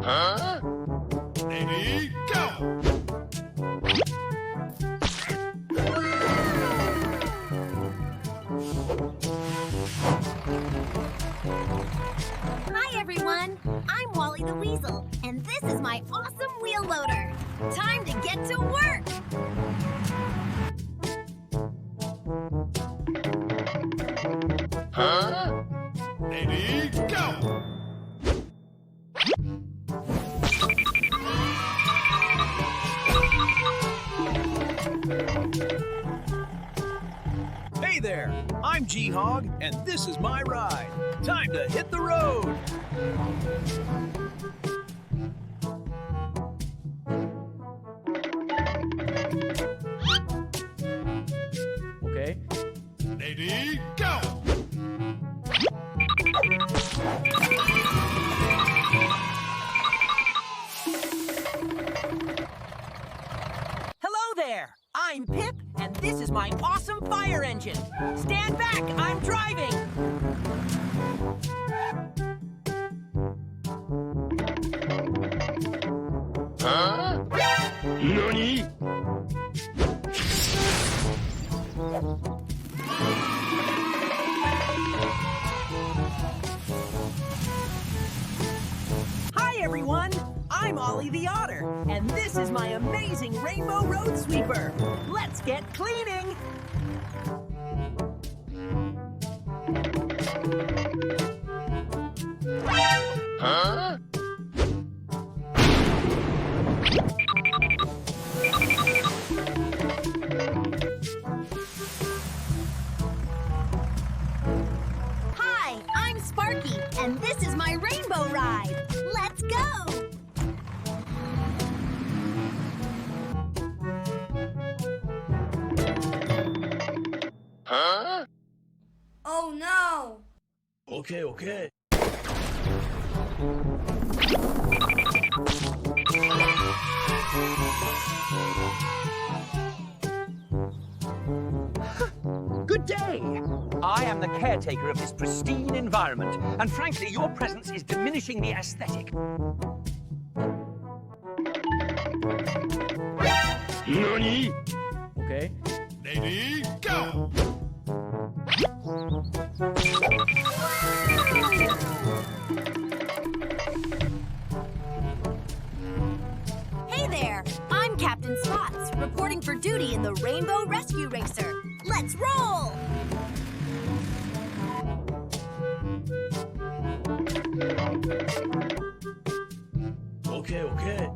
Ready, go! Hi everyone, I'm Wally the Weasel, and this is my awesome wheel loader. Time to get to work! Ready, go! Hey there, I'm G-Hog, and this is my ride. Time to hit the road. Okay. Ready, go! Hello there! I'm Pip, and this is my awesome fire engine. Stand back! I'm driving! NANI?! Hi, everyone! I'm Ollie the Otter, and this is my amazing rainbow road sweeper. Let's get cleaning! Hi, I'm Sparky, and this is my rainbow ride. Let's go! Oh no! Okay. Good day. I am the caretaker of this pristine environment, and frankly, your presence is diminishing the aesthetic. NANI?! Okay. Ready, go! Hey there, I'm Captain Spots, reporting for duty in the Rainbow Rescue Racer. Let's roll! Okay.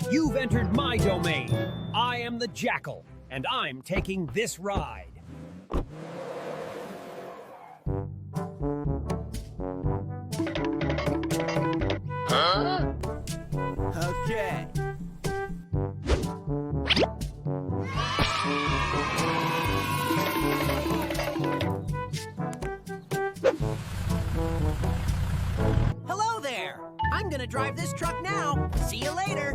You've entered my domain. I am the Jackal, and I'm taking this ride. Okay. Hello there! I'm gonna drive this truck now. See you later.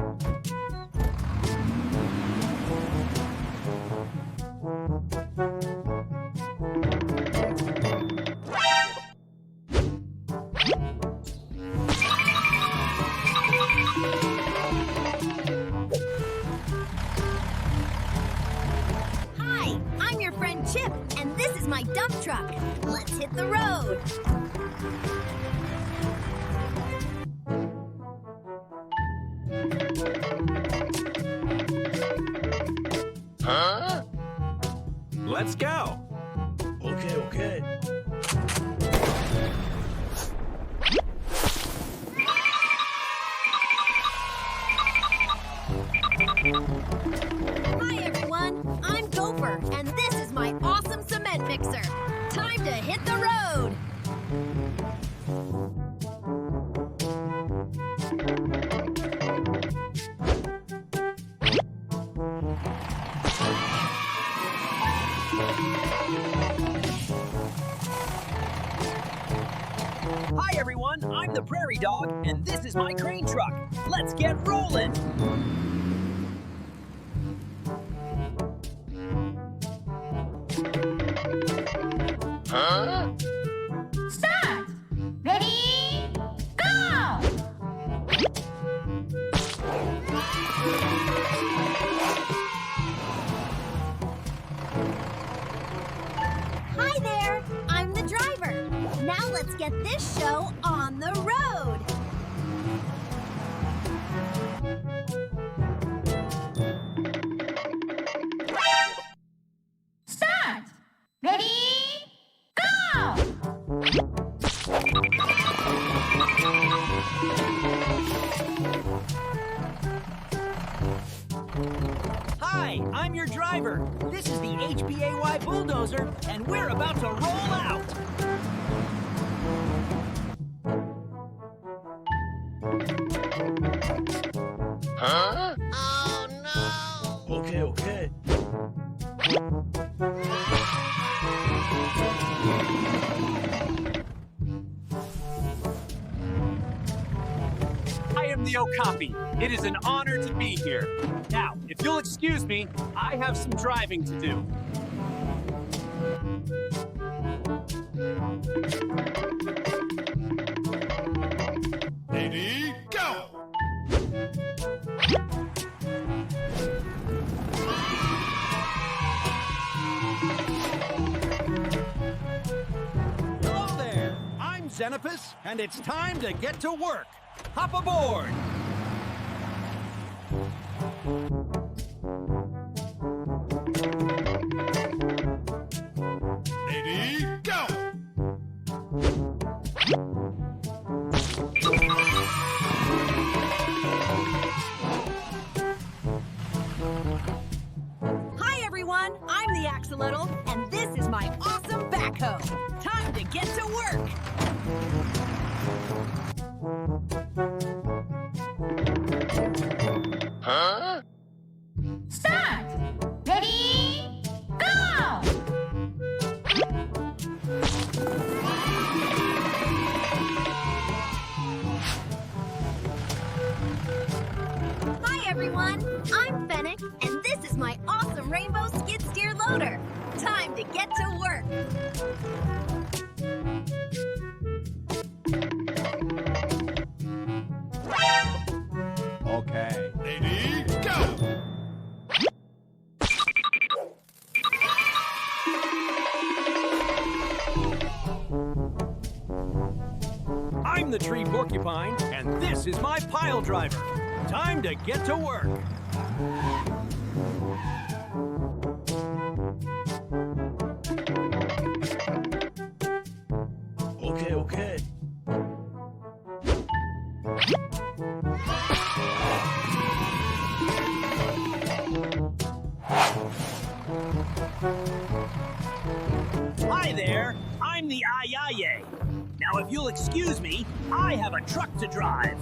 Hi, I'm your friend Chip, and this is my dump truck. Let's hit the road. Let's go. Okay. Hi everyone, I'm Gopher, and this is my awesome cement mixer. Time to hit the road. Hi, everyone. I'm the Prairie Dog, and this is my crane truck. Let's get rolling. Start! Ready? Go! Hi there, I'm the driver. Now let's get this show on the road. Start! Ready? Go! Hi, I'm your driver. This is the HBAY bulldozer, and we're about to roll out. Okay. I am the Okapi. It is an honor to be here. Now, if you'll excuse me, I have some driving to do. Lady, go! Hello there. I'm Xenopus, and it's time to get to work. Hop aboard. Lady, go! Hi, everyone. I'm the Axolotl, and this is my awesome backhoe. Time to get to work. Start! Ready? Go! Hi everyone, I'm Fennec, and this is my awesome rainbow skid steer loader. Time to get to work. Okay. Lady, go! I'm the tree porcupine, and this is my pile driver. Time to get to work. Okay. Hi there, I'm the Ayaye. Now, if you'll excuse me, I have a truck to drive.